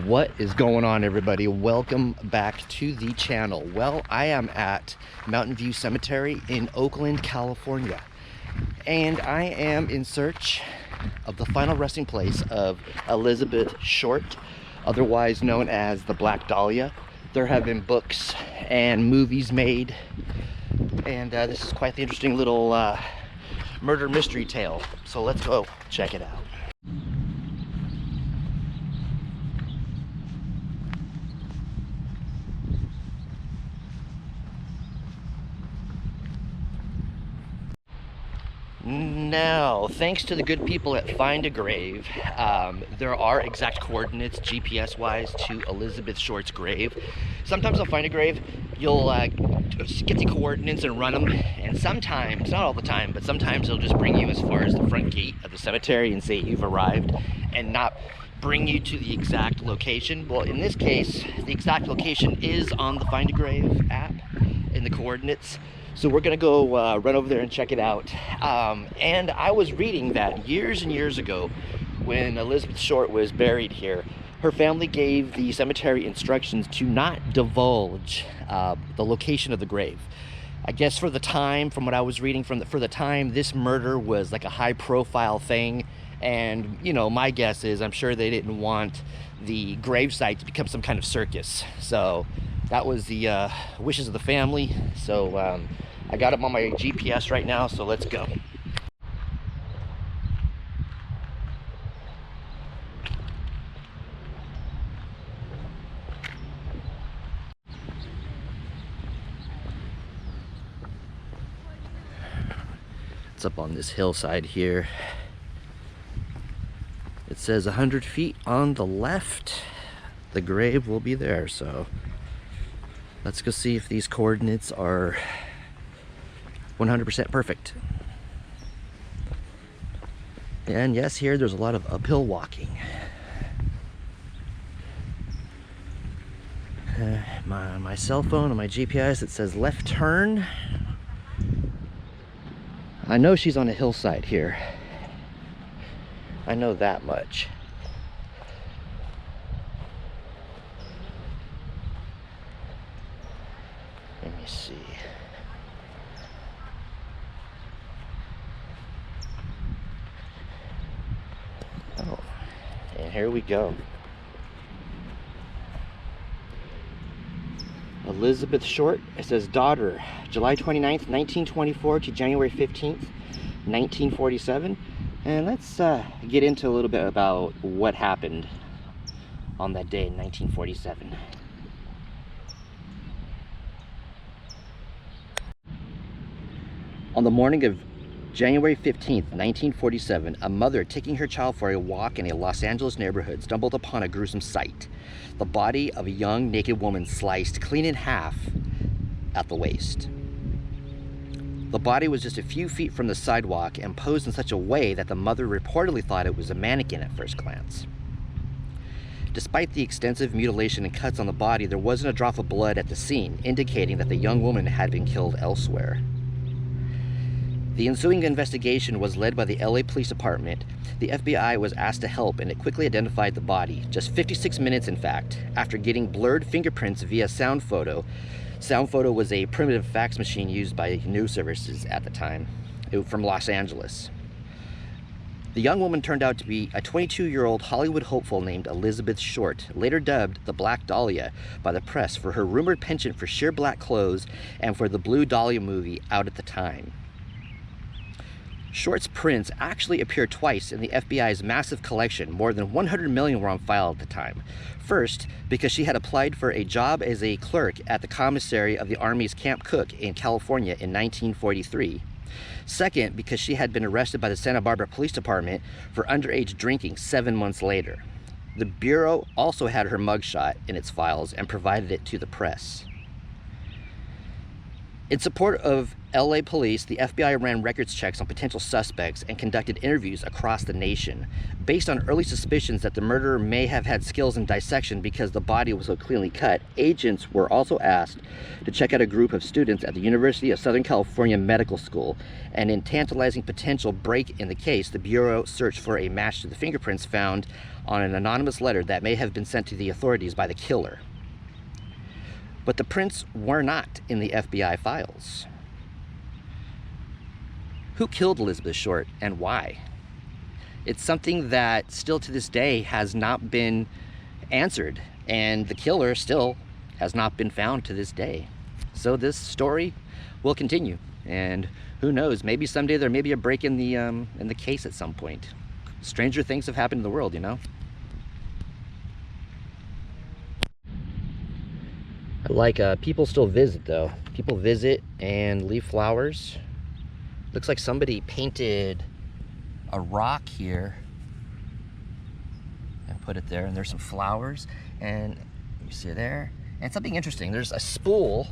What is going on, everybody? Welcome back to the channel. Well, I am at Mountain View Cemetery in Oakland, California, and I am in search of the final resting place of Elizabeth Short, otherwise known as the Black Dahlia. There have been books and movies made, and this is quite the interesting little murder mystery tale. So let's go check it out. Now, thanks to the good people at Find a Grave, there are exact coordinates GPS-wise to Elizabeth Short's grave. Sometimes on Find a Grave, you'll get the coordinates and run them, and sometimes, not all the time, but sometimes they'll just bring you as far as the front gate of the cemetery and say you've arrived, and not bring you to the exact location. Well, in this case, the exact location is on the Find a Grave app in the coordinates. So we're gonna go run over there and check it out. And I was reading that years and years ago, when Elizabeth Short was buried here, her family gave the cemetery instructions to not divulge the location of the grave. I guess for the time, from what I was reading, for the time, this murder was like a high-profile thing. And, you know, my guess is I'm sure they didn't want the gravesite to become some kind of circus. So that was the wishes of the family. So I got them on my GPS right now, so let's go. It's up on this hillside here. It says 100 feet on the left. The grave will be there, so let's go see if these coordinates are 100% perfect. And yes, here there's a lot of uphill walking. My cell phone on my GPS, it says left turn. I know she's on a hillside here. I know that much. Let me see. Oh, and here we go. Elizabeth Short, it says daughter, July 29th, 1924 to January 15th, 1947. And let's get into a little bit about what happened on that day in 1947. On the morning of January 15th, 1947, a mother taking her child for a walk in a Los Angeles neighborhood stumbled upon a gruesome sight. The body of a young naked woman sliced clean in half at the waist. The body was just a few feet from the sidewalk and posed in such a way that the mother reportedly thought it was a mannequin at first glance. Despite the extensive mutilation and cuts on the body, there wasn't a drop of blood at the scene, indicating that the young woman had been killed elsewhere. The ensuing investigation was led by the LA Police Department. The FBI was asked to help, and it quickly identified the body, just 56 minutes in fact, after getting blurred fingerprints via sound photo. Sound photo was a primitive fax machine used by news services at the time, from Los Angeles. The young woman turned out to be a 22-year-old Hollywood hopeful named Elizabeth Short, later dubbed the Black Dahlia by the press for her rumored penchant for sheer black clothes and for the Blue Dahlia movie out at the time. Short's prints actually appeared twice in the FBI's massive collection. More than 100 million were on file at the time. First, because she had applied for a job as a clerk at the commissary of the Army's Camp Cook in California in 1943. Second, because she had been arrested by the Santa Barbara Police Department for underage drinking 7 months later. The Bureau also had her mugshot in its files and provided it to the press. In support of LA police, the FBI ran records checks on potential suspects and conducted interviews across the nation. Based on early suspicions that the murderer may have had skills in dissection because the body was so cleanly cut, agents were also asked to check out a group of students at the University of Southern California Medical School. And in tantalizing potential break in the case, the Bureau searched for a match to the fingerprints found on an anonymous letter that may have been sent to the authorities by the killer. But the prints were not in the FBI files. Who killed Elizabeth Short and why? It's something that still to this day has not been answered, and the killer still has not been found to this day. So this story will continue, and who knows, maybe someday there may be a break in the case at some point. Stranger things have happened in the world, you know? Like people still visit though. People visit and leave flowers. Looks like somebody painted a rock here and put it there, and there's some flowers, and you see there, and something interesting, there's a spool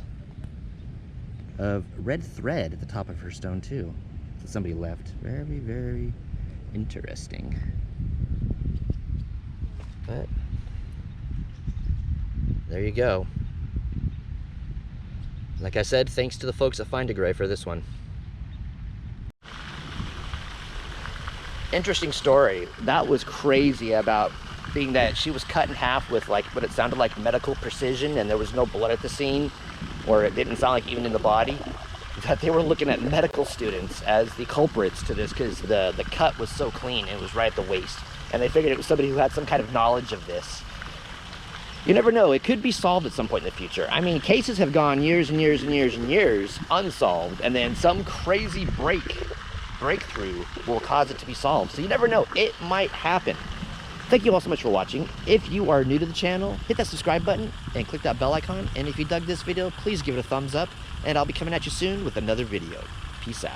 of red thread at the top of her stone too that somebody left. Very, very interesting. But there you go. Like I said, thanks to the folks at Find a Grave for this one. Interesting story. That was crazy about being that she was cut in half with like what it sounded like medical precision, and there was no blood at the scene, or it didn't sound like even in the body. That they were looking at medical students as the culprits to this because the cut was so clean. It was right at the waist, and they figured it was somebody who had some kind of knowledge of this. You never know, it could be solved at some point in the future. I mean, cases have gone years and years and years and years unsolved, and then some crazy breakthrough will cause it to be solved. So you never know, it might happen. Thank you all so much for watching. If you are new to the channel, hit that subscribe button and click that bell icon. And if you dug this video, please give it a thumbs up, and I'll be coming at you soon with another video. Peace out.